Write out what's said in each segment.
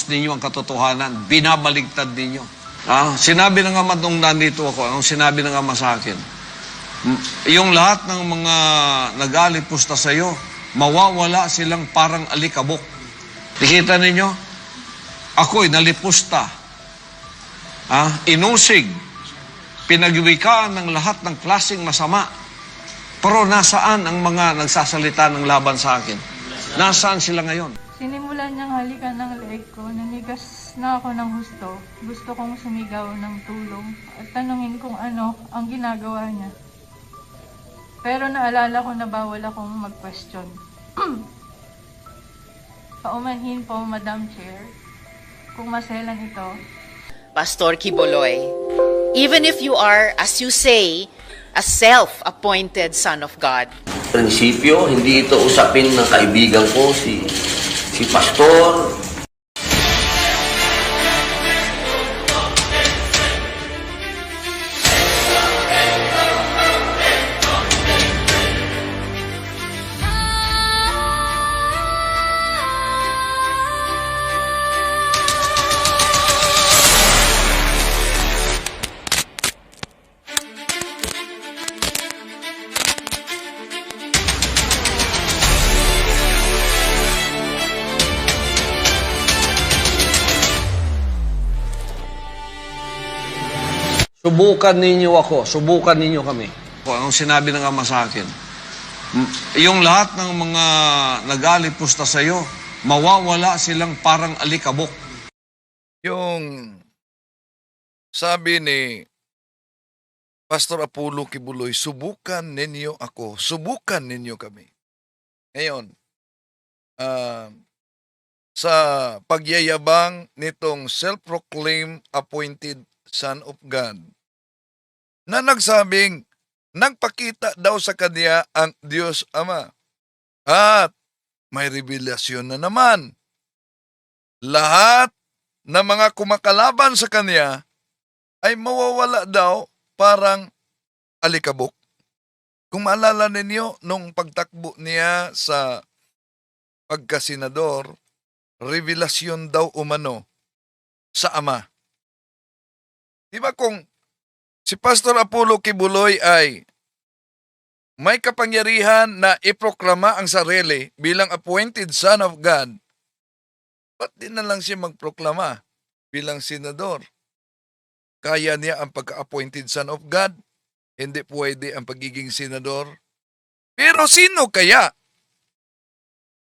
ninyo ang katotohanan, binabaligtad ninyo. Sinabi ng Ama nung nandito ako, anong sinabi ng Ama sa akin? Yung lahat ng mga nag-alipusta sa iyo, mawawala silang parang alikabok. Nakita ninyo? Ako'y nalipusta. Inusig. Pinagwikaan ng lahat ng klaseng masama. Pero nasaan ang mga nagsasalita ng laban sa akin? Nasaan sila ngayon? Sinimulan niyang halikan ng leeg ko, nanigas na ako ng husto. Gusto kong sumigaw ng tulong at tanungin kung ano ang ginagawa niya. Pero naalala ko na bawal akong mag-question. Paumanhin po, Madam Chair, kung maselan ito. Pastor Quiboloy, even if you are, as you say, a self-appointed son of God, Prinsipyo, hindi ito usapin ng kaibigan ko, si Pastor. Subukan ninyo ako, subukan ninyo kami. Anong sinabi ng Ama sa akin? Yung lahat ng mga nag-alipusta sa iyo, mawawala silang parang alikabok. Yung sabi ni Pastor Apollo Kibuloy, subukan ninyo ako, subukan ninyo kami. Ngayon, sa pagyayabang nitong self-proclaimed appointed Son of God, na nagsabing nagpakita daw sa kanya ang Diyos Ama. At may revelasyon na naman. Lahat na mga kumakalaban sa kanya ay mawawala daw parang alikabok. Kung maalala ninyo, nung pagtakbo niya sa pagkasenador, revelasyon daw umano sa Ama. Diba kung si Pastor Apollo Kibuloy ay may kapangyarihan na iproklama ang sarili bilang appointed Son of God, ba't di na lang siya magproklama bilang senador? Kaya niya ang pagka-appointed Son of God, hindi pwede ang pagiging senador. Pero sino kaya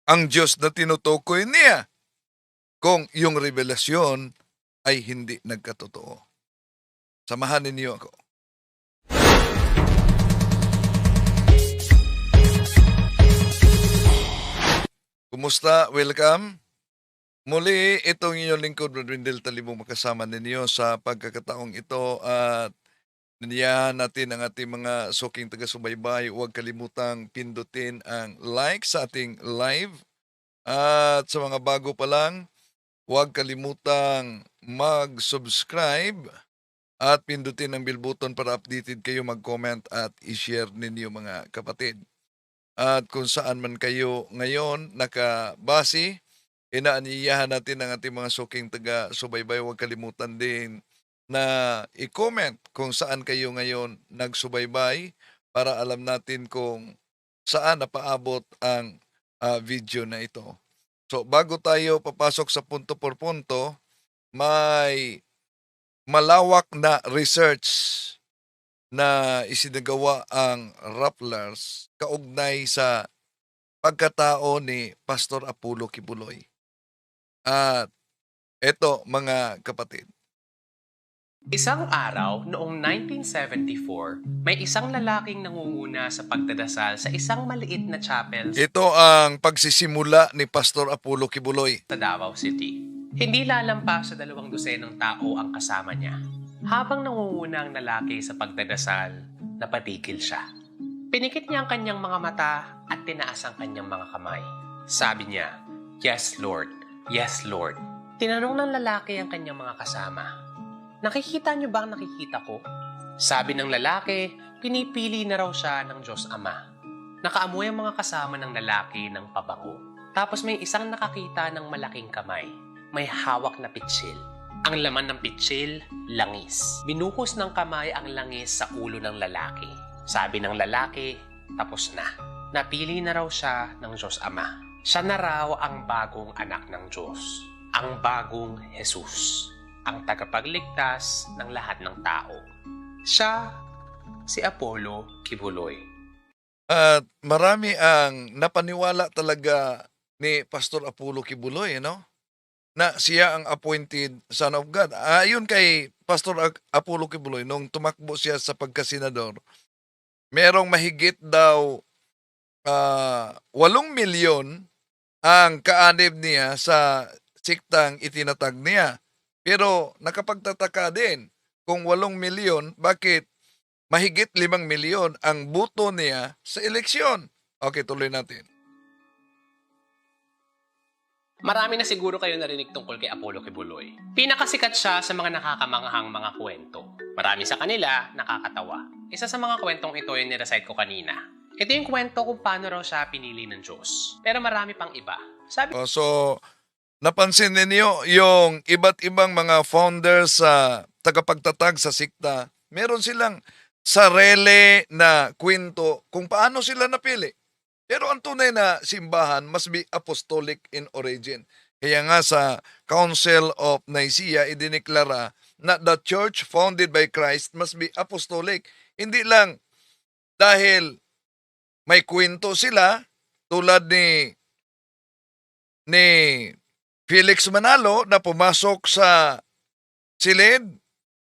ang Diyos na tinutukoy niya kung yung revelasyon ay hindi nagkatotoo? Samahan ninyo ako. Kumusta? Welcome. Muli, itong inyong lingkod, Brother Wendell Talibong, makasama ninyo sa pagkakataong ito at niniyahan natin ang ating mga suking taga-subaybay. Huwag kalimutang pindutin ang like sa ating live. At sa mga bago pa lang, huwag kalimutang mag-subscribe at pindutin ang bell button para updated kayo, mag-comment at i-share ninyo mga kapatid. At kung saan man kayo ngayon nakabase, inaaniyahan natin ang ating mga suking taga-subaybay. Huwag kalimutan din na i-comment kung saan kayo ngayon nagsubaybay para alam natin kung saan napaabot ang video na ito. So bago tayo papasok sa punto por punto, may malawak na research na isinagawa ang Rapplers kaugnay sa pagkatao ni Pastor Apollo Kibuloy. At eto mga kapatid. Isang araw noong 1974, may isang lalaking nangunguna sa pagdadasal sa isang maliit na chapel Ito ang pagsisimula ni Pastor Apollo Kibuloy. sa Davao City. Hindi lalampas sa 200 tao ang kasama niya. Habang nangunguna ang lalaki sa pagdadasal, napatigil siya. Pinikit niya ang kanyang mga mata at tinaas ang kanyang mga kamay. Sabi niya, "Yes, Lord. Yes, Lord." Tinanong ng lalaki ang kanyang mga kasama, "Nakikita niyo ba ang nakikita ko?" Sabi ng lalaki, pinipili na raw siya ng Diyos Ama. Nakaamoy ang mga kasama ng lalaki ng pabango. Tapos may isang nakakita ng malaking kamay. may hawak na pitsil. Ang laman ng pitsil, langis. Binuhos ng kamay ang langis sa ulo ng lalaki. Sabi ng lalaki, tapos na. Napili na raw siya ng Diyos Ama. Siya na raw ang bagong anak ng Diyos. Ang bagong Jesus. Ang tagapagligtas ng lahat ng tao. Siya, si Apollo Kibuloy. At marami ang napaniwala talaga ni Pastor Apollo Kibuloy, na siya ang appointed Son of God. Ayon kay Pastor Apollo Kibuloy, nung tumakbo siya sa pagkasenador, merong mahigit daw 8 milyon ang kaanib niya sa siktang itinatag niya. Pero nakapagtataka din, kung 8 milyon, bakit mahigit 5 milyon ang boto niya sa eleksyon? Okay, tuloy natin. Marami na siguro kayo narinig tungkol kay Apollo Kibuloy. Pinakasikat siya sa mga nakakamanghang mga kwento. Marami sa kanila nakakatawa. Isa sa mga kwentong ito yung nirecite ko kanina. Ito yung kwento kung paano raw siya pinili ng Diyos. Pero marami pang iba. Sabi So, napansin ninyo yung iba't ibang mga founders sa tagapagtatag sa sikta, meron silang sarili na kwento kung paano sila napili. Pero ang tunay na simbahan must be apostolic in origin. Kaya nga sa Council of Nicaea, idineklara na the church founded by Christ must be apostolic. Hindi lang dahil may kwento sila tulad ni Felix Manalo na pumasok sa silid,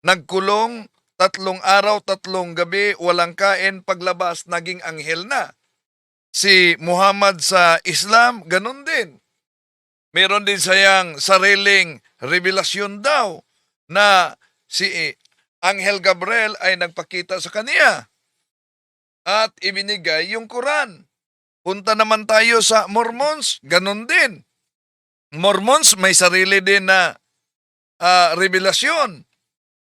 nagkulong 3 araw, 3 gabi, walang kain, paglabas, naging anghel na. Si Muhammad sa Islam, ganun din. Meron din sayang sariling revelasyon daw na si Anghel Gabriel ay nagpakita sa kaniya at ibinigay yung Quran. Punta naman tayo sa Mormons, ganun din. Mormons may sarili din na revelasyon.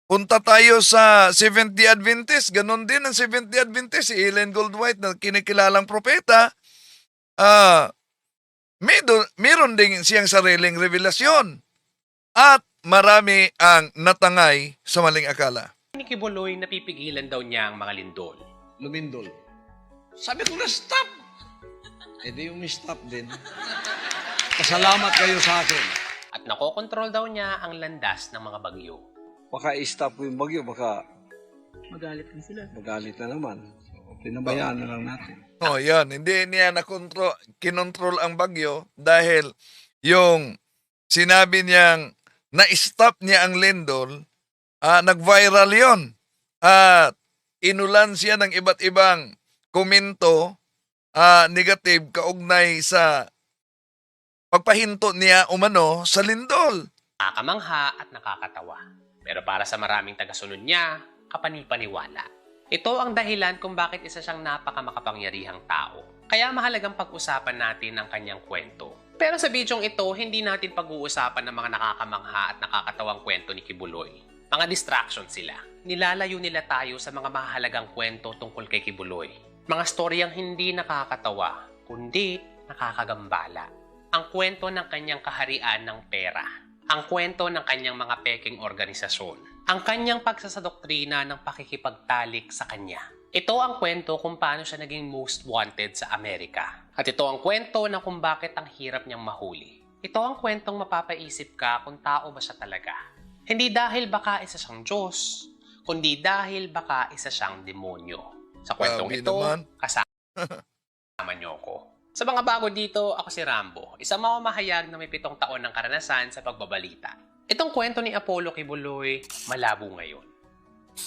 Punta tayo sa Seventh-day Adventist, ganun din ang Seventh-day Adventist, si Ellen Goldwhite na kinikilalang propeta, meron din siyang sariling revelasyon. At marami ang natangay sa maling akala. ni Kibuloy napipigilan daw niya ang mga lindol. Lumindol. Sabi ko na stop. Eh di yung stop din. Pasalamat kayo sa akin. At nakokontrol daw niya ang landas ng mga bagyo. Baka i-stop ko yung bagyo, baka Magalit din sila. magalit na naman. So, pinabayaan na lang natin. Oh, yan. Hindi niya kinontrol ang bagyo dahil yung sinabi niyang na-stop niya ang lindol, nag-viral yon. At inulan siya ng iba't ibang komento negative kaugnay sa pagpahinto niya umano sa lindol. Nakakamangha at nakakatawa. Pero para sa maraming tagasunod niya, kapanipaniwala. Ito ang dahilan kung bakit isa siyang napakamakapangyarihang tao. Kaya mahalagang pag-usapan natin ang kanyang kwento. Pero sa bidyong ito, hindi natin pag-uusapan ng mga nakakamangha at nakakatawang kwento ni Kibuloy. Mga distraction sila. Nilalayo nila tayo sa mga mahalagang kwento tungkol kay Kibuloy. Mga storyang hindi nakakatawa, kundi nakakagambala. Ang kwento ng kanyang kaharian ng pera. Ang kwento ng kanyang mga peking organisasyon. Ang kanyang pagsasadoktrina ng pakikipagtalik sa kanya. Ito ang kwento kung paano siya naging most wanted sa Amerika. At ito ang kwento na kung bakit ang hirap niyang mahuli. Ito ang kwentong mapapaisip ka kung tao ba siya talaga. Hindi dahil baka isa siyang Diyos, kundi dahil baka isa siyang demonyo. Sa kwentong Grabe ito, naman. kasama niyo ko. Sa mga bago dito, ako si Rambo, isang mamamahayag na may 7 taon ng karanasan sa pagbabalita. Itong kwento ni Apollo Kibuloy, malabo ngayon.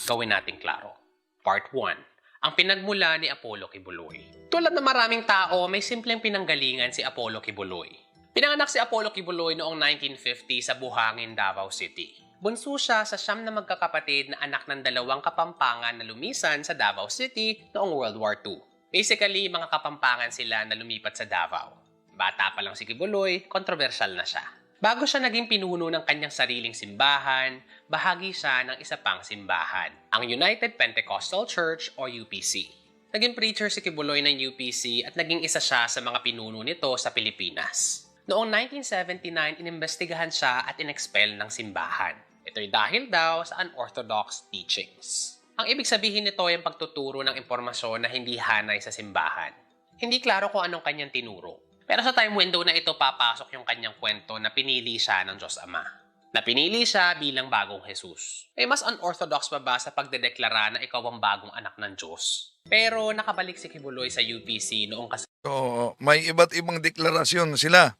Gawin natin klaro. Part 1. Ang pinagmula ni Apollo Kibuloy. Tulad ng maraming tao, may simpleng pinanggalingan si Apollo Kibuloy. Pinanganak si Apollo Kibuloy noong 1950 sa Buhangin, Davao City. Bunso siya sa 9 na magkakapatid na anak ng 2 kapampangan na lumisan sa Davao City noong World War II. Basically, mga kapampangan sila na lumipat sa Davao. Bata pa lang si Kibuloy, kontrobersyal na siya. Bago siya naging pinuno ng kanyang sariling simbahan, bahagi siya ng isa pang simbahan, ang United Pentecostal Church o UPC. Naging preacher si Kibuloy ng UPC at naging isa siya sa mga pinuno nito sa Pilipinas. Noong 1979, inimbestigahan siya at inexpel ng simbahan. Ito'y dahil daw sa unorthodox teachings. Ang ibig sabihin nito ay ang pagtuturo ng impormasyon na hindi hanay sa simbahan. Hindi klaro kung anong kanyang tinuro. Pero sa time window na ito papasok yung kanyang kwento na pinili siya ng Diyos Ama. Na pinili siya bilang bagong Jesus. May mas unorthodox pa ba sa pagdedeklara na ikaw ang bagong anak ng Diyos? Pero nakabalik si Kibuloy sa UPC noong So, may iba't ibang deklarasyon sila.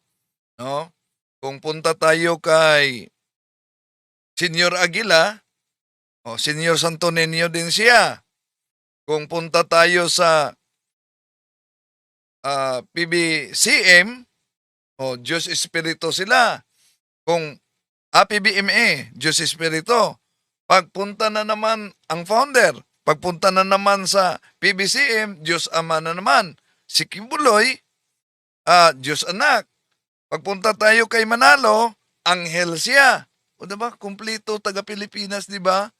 No? Kung punta tayo kay Senyor Aguila, Senyor Santo Niño din siya. Kung punta tayo sa PBCM, Diyos Espiritu sila. Kung PBMA, Diyos Espiritu. Pagpunta na naman ang founder, pagpunta na naman sa PBCM, Diyos Ama na naman. Si Kibuloy, Diyos Anak. Pagpunta tayo kay Manalo, anghel siya. O diba? Kumplito taga Pilipinas, diba?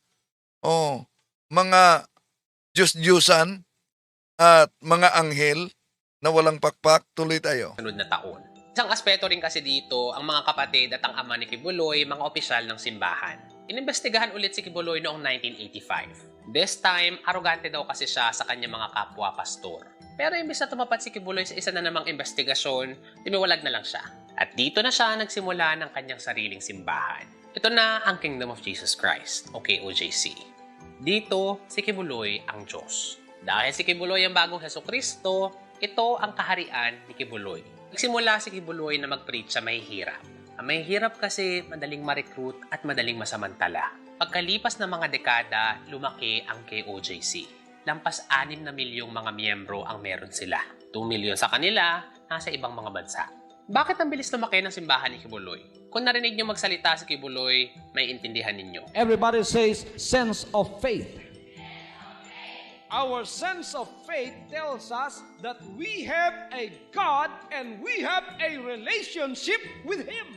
Mga Diyos-Diyusan at mga anghel na walang pakpak. Tuloy tayo. sunod na taon. Isang aspeto rin kasi dito, ang mga kapatid at ang ama ni Kibuloy, mga opisyal ng simbahan. Inimbestigahan ulit si Kibuloy noong 1985. This time, arogante daw kasi siya sa kanyang mga kapwa pastor. Pero imbes na tumapat si Kibuloy sa isa na namang investigasyon, timiwalag na lang siya. At dito na siya nagsimula ng kanyang sariling simbahan. Ito na ang Kingdom of Jesus Christ, o KOJC. Dito, si Kibuloy ang Diyos. Dahil si Kibuloy ang bagong Hesukristo, ito ang kaharian ni Kibuloy. Nagsimula si Kibuloy na mag-preach sa mahihirap. Ang mahihirap kasi madaling ma-recruit at madaling masamantala. Pagkalipas ng mga dekada, lumaki ang KOJC. Lampas 6 na milyong mga miyembro ang meron sila. 2 milyon sa kanila, nasa ibang mga bansa. Bakit ang bilis lumaki ng simbahan ni Kibuloy? Kung narinig niyo magsalita si Kibuloy, may intindihan ninyo. Everybody says sense of faith. Our sense of faith tells us that we have a God and we have a relationship with Him.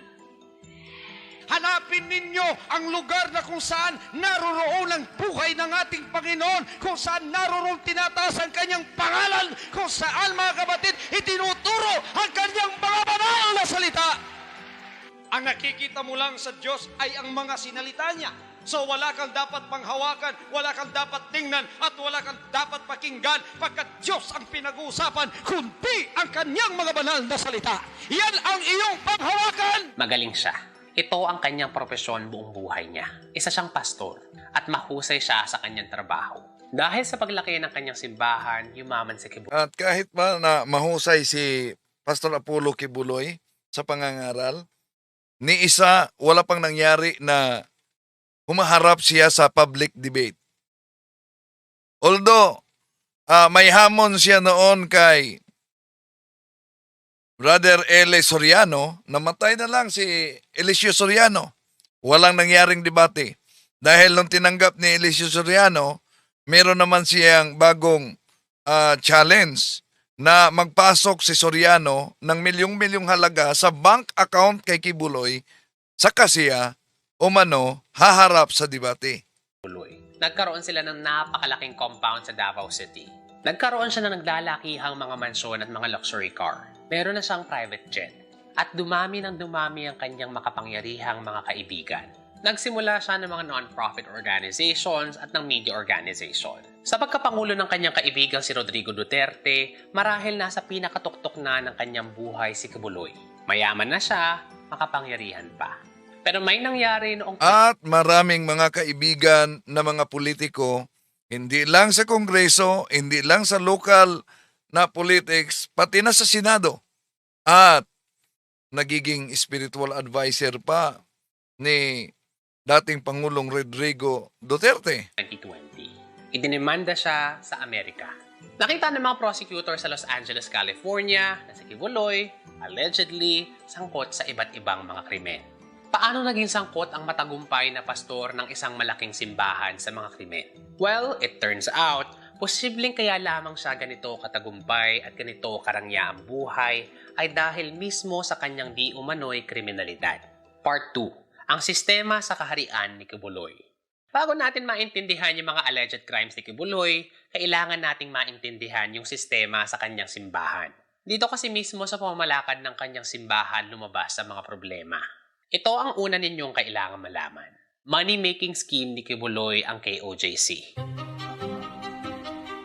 Hanapin ninyo ang lugar na kung saan naroroon ang buhay ng ating Panginoon, kung saan naroroon tinataas ang kanyang pangalan, kung saan mga kapatid itinuturo ang kanyang mga banal na salita. Ang nakikita mo lang sa Diyos ay ang mga sinalita niya. So wala kang dapat panghawakan, wala kang dapat tingnan, at wala kang dapat pakinggan pagkat Diyos ang pinag-uusapan, kundi ang kanyang mga banal na salita. Yan ang iyong panghawakan. Magaling siya. Ito ang kanyang propesyon buong buhay niya. Isa siyang pastor at mahusay siya sa kanyang trabaho. Dahil sa paglaki ng kanyang simbahan, yumaman si Kibuloy. At kahit ba na mahusay si Pastor Apollo Kibuloy sa pangangaral, ni isa wala pang nangyari na humaharap siya sa public debate. Although, may hamon siya noon kay Brother L. Soriano, namatay na lang si Eliseo Soriano. Walang nangyaring debate. Dahil nung tinanggap ni Eliseo Soriano, meron naman siyang bagong challenge na magpasok si Soriano ng milyong-milyong halaga sa bank account kay Kibuloy, saka siya haharap sa debate. Nagkaroon sila ng napakalaking compound sa Davao City. Nagkaroon siya ng naglalakihang mga mansyon at mga luxury car. Meron na siyang private jet. At dumami ng dumami ang kanyang makapangyarihang mga kaibigan. Nagsimula siya ng mga non-profit organizations at ng media organization. Sa pagkapangulo ng kanyang kaibigan si Rodrigo Duterte, marahil nasa pinakatuktok na ng kanyang buhay si Kibuloy. Mayaman na siya, makapangyarihan pa. Pero may nangyari noong... At maraming mga kaibigan na mga politiko, hindi lang sa Kongreso, hindi lang sa local na politics, pati na sa Senado. At nagiging spiritual advisor pa ni dating Pangulong Rodrigo Duterte. 2020. Idinimanda siya sa Amerika. Nakita ng mga prosecutor sa Los Angeles, California na si Kibuloy allegedly sangkot sa iba't ibang mga krimen. Paano naging sangkot ang matagumpay na pastor ng isang malaking simbahan sa mga krimen? Well, it turns out, posibleng kaya lamang siya ganito katagumpay at ganito karangya ang buhay ay dahil mismo sa kanyang di umano'y kriminalidad. Part 2. Ang sistema sa kaharian ni Kibuloy. Bago natin maintindihan yung mga alleged crimes ni Kibuloy, kailangan nating maintindihan yung sistema sa kanyang simbahan. Dito kasi mismo sa pamamalakad ng kanyang simbahan lumabas ang mga problema. Ito ang una ninyong kailangan malaman. Money-making scheme ni Kibuloy ang KOJC.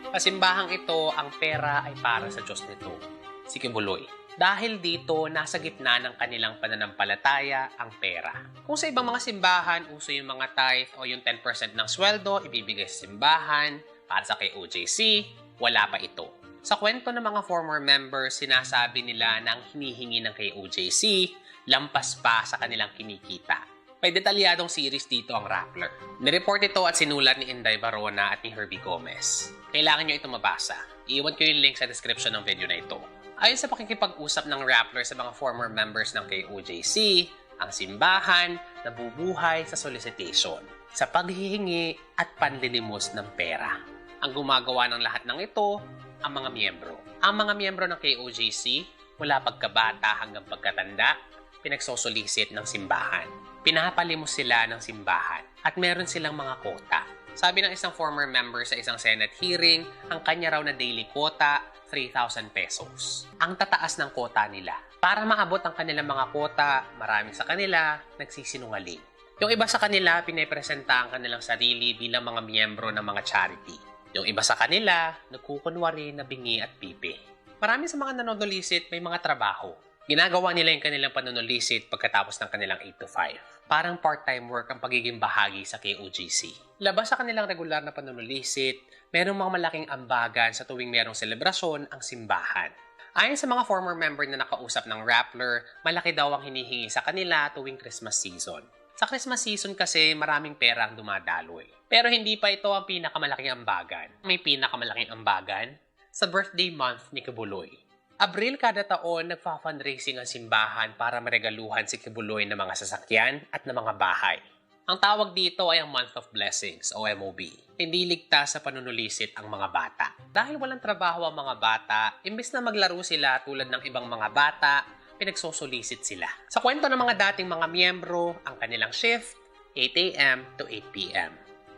Sa simbahang ito, ang pera ay para sa Diyos nito, si Kibuloy. Dahil dito, nasa gitna ng kanilang pananampalataya ang pera. Kung sa ibang mga simbahan, uso yung mga tithe o yung 10% ng sweldo, ibibigay sa simbahan para sa KOJC, wala pa ito. Sa kwento ng mga former members, sinasabi nila na ang hinihingi ng KOJC, lampas pa sa kanilang kinikita. May detalyadong series dito ang Rappler. Nireport ito at sinulat ni Inday Barona at ni Herbie Gomez. Kailangan nyo ito mabasa. Iiwan ko yung link sa description ng video na ito. Ayon sa pakikipag-usap ng Rappler sa mga former members ng KOJC, ang simbahan nabubuhay sa solicitation, sa paghihingi at panlilimos ng pera. Ang gumagawa ng lahat ng ito, ang mga miyembro. Ang mga miyembro ng KOJC, mula pagkabata hanggang pagkatanda, pinagsosolicit ng simbahan. Pinapalimos sila ng simbahan at meron silang mga quota. Sabi ng isang former member sa isang Senate hearing, ang kanya raw na daily quota, 3,000 pesos. Ang tataas ng quota nila. Para maabot ang kanilang mga quota, marami sa kanila nagsisinungaling. Yung iba sa kanila, pinepresenta ang kanilang sarili bilang mga miyembro ng mga charity. Yung iba sa kanila, nagkukunwari na bingi at pipi. Marami sa mga nanonulisit may mga trabaho. Ginagawa nila yung kanilang panunulisit pagkatapos ng kanilang 8 to 5. Parang part-time work ang pagiging bahagi sa KOJC. Labas sa kanilang regular na panunulisit, merong mga malaking ambagan sa tuwing merong selebrasyon ang simbahan. Ayon sa mga former member na nakausap ng Rappler, malaki daw ang hinihingi sa kanila tuwing Christmas season. Sa Christmas season kasi maraming pera ang dumadaloy. Pero hindi pa ito ang pinakamalaking ambagan. May pinakamalaking ambagan sa birthday month ni Kibuloy. Abril kada taon, nagfa-fundraising ang simbahan para maregaluhan si Kibuloy ng mga sasakyan at ng mga bahay. Ang tawag dito ay ang Month of Blessings o MOB. Hindi ligtas sa panunulisit ang mga bata. Dahil walang trabaho ang mga bata, imbes na maglaro sila tulad ng ibang mga bata, pinagsosolicit sila. Sa kwento ng mga dating mga miyembro, ang kanilang shift, 8 a.m. to 8 p.m.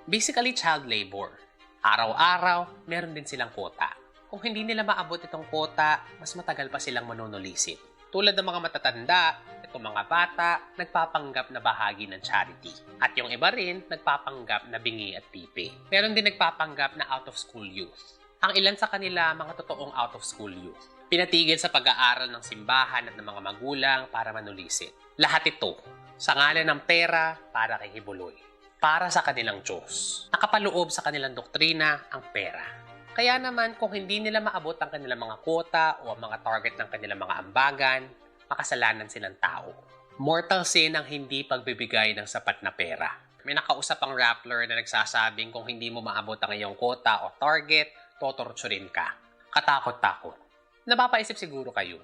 Basically child labor. Araw-araw, meron din silang quota. Kung hindi nila maabot itong quota, mas matagal pa silang manunulisit. Tulad ng mga matatanda, itong mga bata, nagpapanggap na bahagi ng charity. At yung iba rin, nagpapanggap na bingi at pipi. Meron din nagpapanggap na out-of-school youth. Ang ilan sa kanila, mga totoong out-of-school youth. Pinatigil sa pag-aaral ng simbahan at ng mga magulang para manulisit. Lahat ito, sa ngalan ng pera para kay Kibuloy. Para sa kanilang Diyos. Nakapaloob sa kanilang doktrina ang pera. Kaya naman, kung hindi nila maabot ang kanilang mga quota o ang mga target ng kanilang mga ambagan, makasalanan silang tao. Mortal sin ang hindi pagbibigay ng sapat na pera. May nakausap ang Rappler na nagsasabing kung hindi mo maabot ang iyong quota o target, totorturin ka. Katakot-takot. Napapaisip siguro kayo,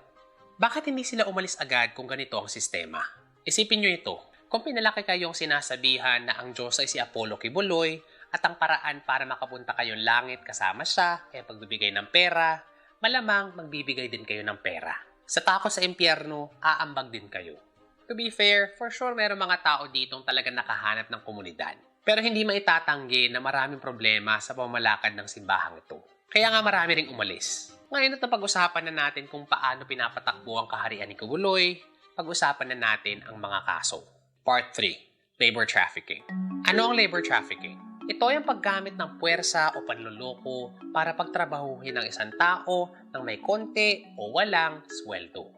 bakit hindi sila umalis agad kung ganito ang sistema? Isipin nyo ito, kung pinalaki kayong sinasabihan na ang Diyos ay si Apollo Kibuloy, at ang paraan para makapunta kayong langit kasama siya, kaya pagbibigay ng pera, malamang magbibigay din kayo ng pera. Sa takot sa impyerno, aambag din kayo. To be fair, for sure meron mga tao ditong talagang nakahanap ng komunidad. Pero hindi maitatanggi na maraming problema sa pamamalakad ng simbahang ito. Kaya nga marami ring umalis. Ngayon at napag-usapan na natin kung paano pinapatakbo ang kaharian ni Kibuloy, pag-usapan na natin ang mga kaso. Part 3, Labor Trafficking. Ano ang labor trafficking? Ito ay ang paggamit ng puwersa o panluloko para pagtrabahuhin ng isang tao ng may konti o walang sweldo.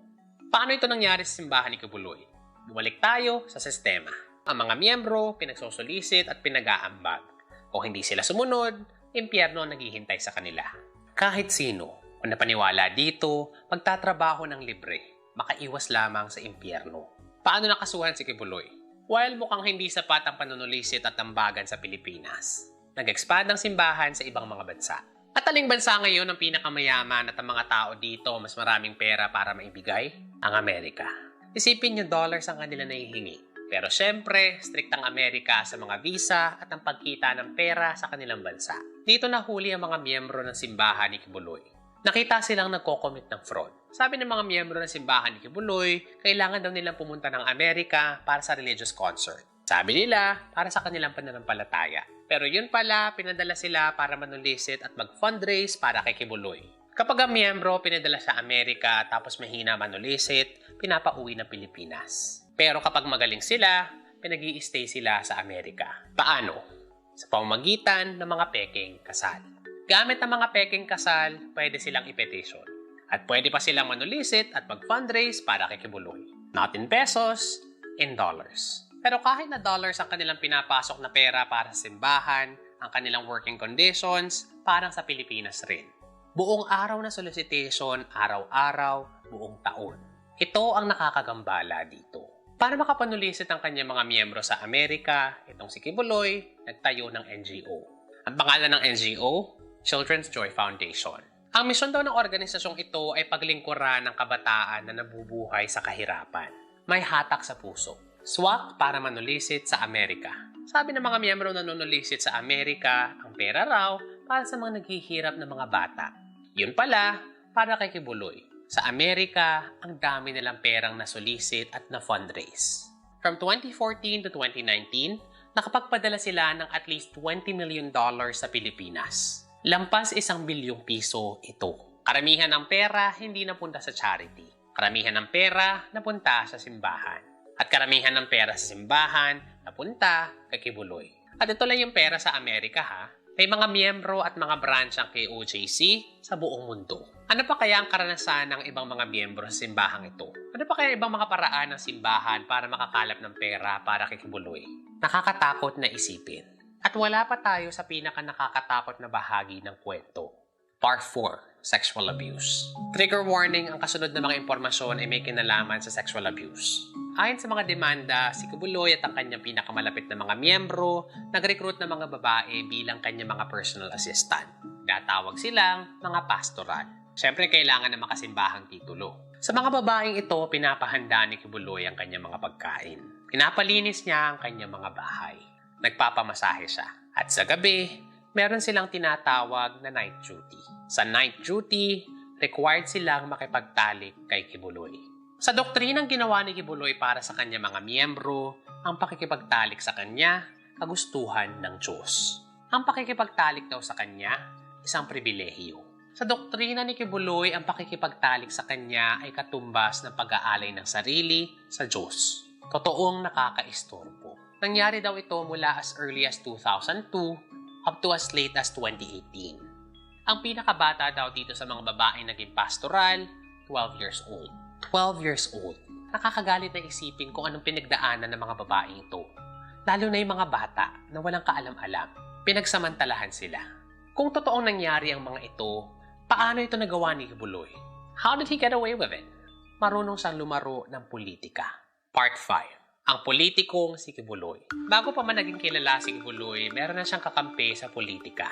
Paano ito nangyari sa simbahan ni Kibuloy? Bumalik tayo sa sistema. Ang mga miyembro, pinagsosolicit at pinag-aambag. Kung hindi sila sumunod, impyerno ang naghihintay sa kanila. Kahit sino, kung napaniwala dito, magtatrabaho ng libre, makaiwas lamang sa impyerno. Paano nakasuhan si Kibuloy? While mukhang hindi sapat ang panunulisit at ambagan sa Pilipinas, nag-expand ang simbahan sa ibang mga bansa. At aling bansa ngayon ang pinakamayaman at ang mga tao dito mas maraming pera para maibigay? Ang Amerika. Isipin nyo dollars ang kanila nahihingi. Pero syempre, strict ang Amerika sa mga visa at ang pagkita ng pera sa kanilang bansa. Dito nahuli ang mga miyembro ng simbahan ni Kibuloy. Nakita silang nagko-commit ng fraud. Sabi ng mga miyembro ng simbahan ni Kibuloy, kailangan daw nilang pumunta ng Amerika para sa religious concert. Sabi nila, para sa kanilang pananampalataya. Pero yun pala, pinadala sila para manulisit at mag-fundraise para kay Kibuloy. Kapag ang miyembro pinadala sa Amerika tapos mahina manulisit, pinapauwi ng Pilipinas. Pero kapag magaling sila, pinag-i-stay sila sa Amerika. Paano? Sa pamamagitan ng mga pekeng kasal. Gamit ang mga pekeng kasal, pwede silang i-petition. At pwede pa silang manulisit at mag-fundraise para kay Kibuloy. Not in pesos, in dollars. Pero kahit na dollars ang kanilang pinapasok na pera para sa simbahan, ang kanilang working conditions, parang sa Pilipinas rin. Buong araw na solicitation, araw-araw, buong taon. Ito ang nakakagambala dito. Para makapanulisit ang kanyang mga miyembro sa Amerika, itong si Kibuloy, nagtayo ng NGO. Ang pangalan ng NGO, Children's Joy Foundation. Ang misyon daw ng organisasyong ito ay paglingkuran ng kabataan na nabubuhay sa kahirapan. May hatak sa puso. Swak para manulisit sa Amerika. Sabi ng mga miyembro na nanulisit sa Amerika, ang pera raw para sa mga naghihirap na mga bata. Yun pala, para kay Kibuloy. Sa Amerika, ang dami nilang perang nasulisit at na-fundraise. From 2014 to 2019, nakapagpadala sila ng at least $20 million sa Pilipinas. Lampas 1 bilyong piso ito. Karamihan ng pera hindi napunta sa charity. Karamihan ng pera napunta sa simbahan. At karamihan ng pera sa simbahan napunta kay Kibuloy. At ito lang yung pera sa Amerika ha. May mga miyembro at mga branch ang KOJC sa buong mundo. Ano pa kaya ang karanasan ng ibang mga miyembro sa simbahang ito? Ano pa kaya ibang mga paraan ng simbahan para makakalap ng pera para kay Kibuloy? Nakakatakot na isipin. At wala pa tayo sa pinaka-nakakatakot na bahagi ng kwento. Part 4. Sexual Abuse. Trigger warning, ang kasunod na mga impormasyon ay may kinalaman sa sexual abuse. Ayon sa mga demanda, si Kibuloy at ang kanyang pinakamalapit na mga miyembro nag-recruit ng mga babae bilang kanyang mga personal assistant. Datawag silang mga pastoral. Siyempre, kailangan na makasimbahang titulo. Sa mga babaeng ito, pinapahanda ni Kibuloy ang kanyang mga pagkain. Pinapalinis niya ang kanyang mga bahay. Nagpapamasahe siya. At sa gabi, meron silang tinatawag na night duty. Sa night duty, required silang makipagtalik kay Kibuloy. Sa doktrinang ginawa ni Kibuloy para sa kanyang mga miyembro, ang pakikipagtalik sa kanya, kagustuhan ng Diyos. Ang pakikipagtalik daw sa kanya, isang pribilehiyo. Sa doktrina ni Kibuloy, ang pakikipagtalik sa kanya ay katumbas ng pag-aalay ng sarili sa Diyos. Totoong nakakaistorbo. Nangyari daw ito mula as early as 2002 up to as late as 2018. Ang pinakabata daw dito sa mga babaeng naging pastoral, 12 years old. 12 years old. Nakakagalit na isipin kung anong pinagdaanan ng mga babaeng ito. Lalo na yung mga bata na walang kaalam-alam. Pinagsamantalahan sila. Kung totoong nangyari ang mga ito, paano ito nagawa ni Kibuloy? How did he get away with it? Marunong siyang lumaro ng politika. Part 5. Ang politikong si Kibuloy. Bago pa man naging kilala si Kibuloy, meron na siyang kakampi sa politika.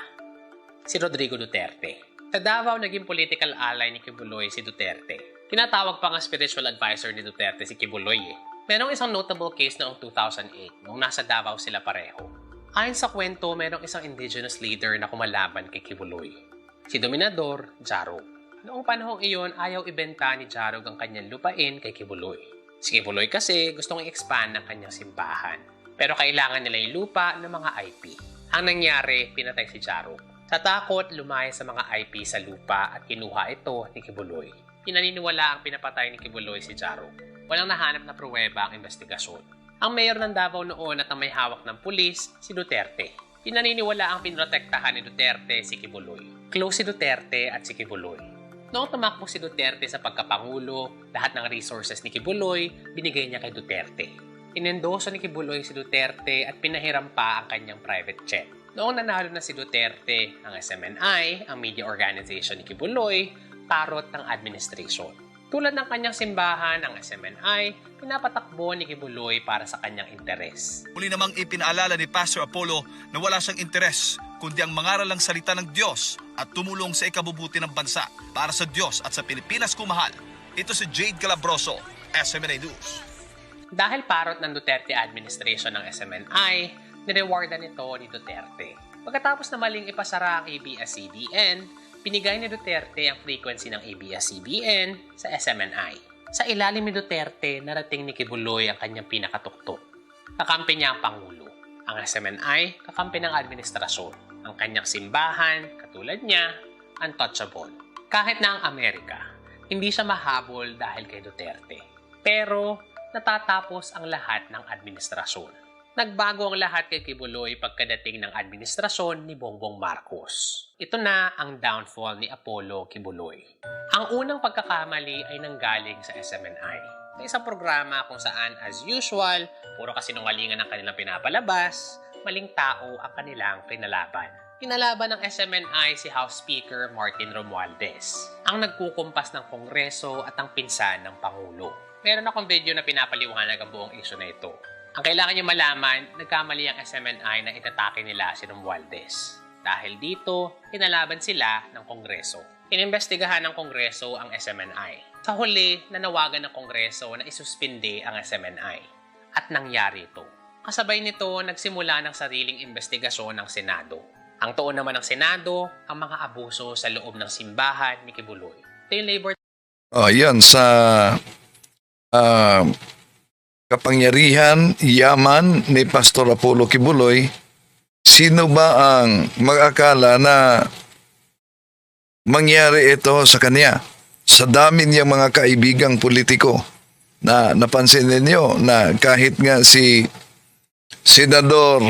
Si Rodrigo Duterte. Sa Davao, naging political ally ni Kibuloy si Duterte. Tinatawag pa nga spiritual advisor ni Duterte si Kibuloy Merong isang notable case noong 2008 nung nasa Davao sila pareho. Ayon sa kwento, merong isang indigenous leader na kumalaban kay Kibuloy. Si Dominador Jarog. Noong panahong iyon, ayaw ibenta ni Jarog ang kanyang lupain kay Kibuloy. Si Kibuloy kasi gustong i-expand ang kanyang simbahan. Pero kailangan nila yung lupa ng mga IP. Ang nangyari, pinatay si Jarog. Sa takot, lumaya sa mga IP sa lupa at kinuha ito ni Kibuloy. Pinaniniwala ang pinapatay ni Kibuloy si Jarog. Walang nahanap na pruweba ang investigasyon. Ang mayor ng Davao noon at ang may hawak ng pulis, si Duterte. Pinaniniwala ang pinrotektahan ni Duterte si Kibuloy. Close si Duterte at si Kibuloy. Noong tumakbo si Duterte sa pagkapangulo, lahat ng resources ni Kibuloy binigay niya kay Duterte. Inendoso ni Kibuloy si Duterte at pinahiram pa ang kanyang private jet. Noong nanalo na si Duterte, ang SMNI, ang media organization ni Kibuloy, parot ng administration. Tulad ng kanyang simbahan, ang SMNI, pinapatakbo ni Kibuloy para sa kanyang interes. Muli namang ipinaalala ni Pastor Apollo na wala siyang interes, kundi ang mangaral ng salita ng Diyos at tumulong sa ikabubuti ng bansa para sa Diyos at sa Pilipinas kumahal. Ito si Jade Calabroso, SMNI News. Dahil parot ng Duterte administration ng SMNI, nirewardan ito ni Duterte. Pagkatapos na maling ipasara ang ABS-CBN, binigay ni Duterte ang frequency ng ABS-CBN sa SMNI. Sa ilalim ni Duterte, narating ni Kibuloy ang kanyang pinakatuktok. Kakampi niya ang Pangulo. Ang SMNI, kakampi ng administrasyon. Ang kanyang simbahan, katulad niya, untouchable. Kahit na ang Amerika, hindi siya mahabol dahil kay Duterte. Pero natatapos ang lahat ng administrasyon. Nagbago ang lahat kay Kibuloy pagkadating ng administrasyon ni Bongbong Marcos. Ito na ang downfall ni Apollo Kibuloy. Ang unang pagkakamali ay nanggaling sa SMNI. Sa isang programa kung saan as usual, puro kasinungalingan ang kanilang pinapalabas, maling tao ang kanilang kinalaban. Kinalaban ng SMNI si House Speaker Martin Romualdez, ang nagkukumpas ng Kongreso at ang pinsan ng Pangulo. Meron akong video na pinapaliwanag ang buong issue na ito. Ang kailangan niyo malaman, nagkamali ang SMNI na itatake nila si Romualdez. Dahil dito, kinalaban sila ng Kongreso. Inimbestigahan ng Kongreso ang SMNI. Sa huli, nanawagan ng Kongreso na isuspinde ang SMNI. At nangyari ito. Kasabay nito, nagsimula ng sariling investigasyon ng Senado. Ang tuon naman ng Senado, ang mga abuso sa loob ng simbahan ni Kibuloy. Ito yung labor. Yan sa kapangyarihan, yaman ni Pastor Apollo Kibuloy. Sino ba ang mag-akala na mangyari ito sa kanya? Sa dami niyang mga kaibigang politiko na napansin ninyo na kahit nga si Senador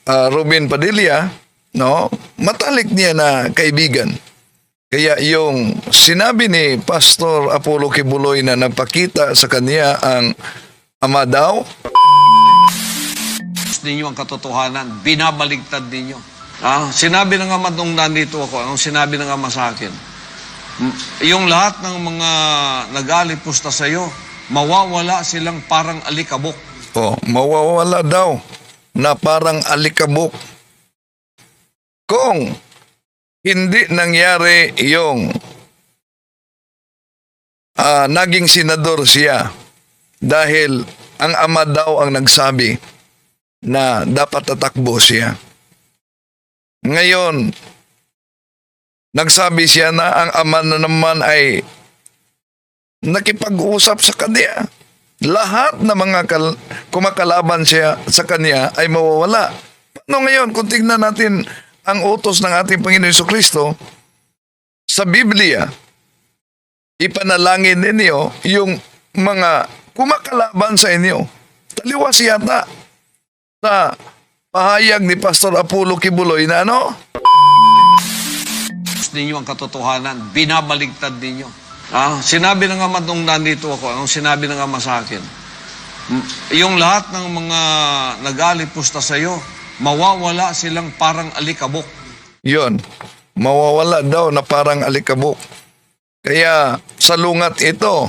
Robin Padilla, no, matalik niya na kaibigan. Kaya yung sinabi ni Pastor Apollo Kibuloy na nagpakita sa kanya ang ama daw, ninyo ang katotohanan, binabaligtad ninyo. Sinabi ng ama nung nandito ako, ang sinabi ng ama sa akin, yung lahat ng mga nag-alipusta sa iyo, mawawala silang parang alikabok. Mawawala daw na parang alikabok. Kung hindi nangyari yung naging senador siya dahil ang ama daw ang nagsabi na dapat tatakbo siya. Ngayon, nagsabi siya na ang ama na naman ay nakipag-usap sa kanya. Lahat na mga kumakalaban siya sa kanya ay mawawala. Paano ngayon kung tignan natin ang utos ng ating Panginoon Jesucristo sa Biblia, ipanalangin ninyo yung mga kumakalaban sa inyo. Taliwas yata sa pahayag ni Pastor Apollo Kibuloy na ano? Ninyo ang katotohanan, binabaligtad ninyo. Sinabi ng ama nung nandito ako, ang sinabi ng ama sa akin, yung lahat ng mga nag-alipusta sa iyo, mawawala silang parang alikabok. Yon, mawawala daw na parang alikabok. Kaya salungat ito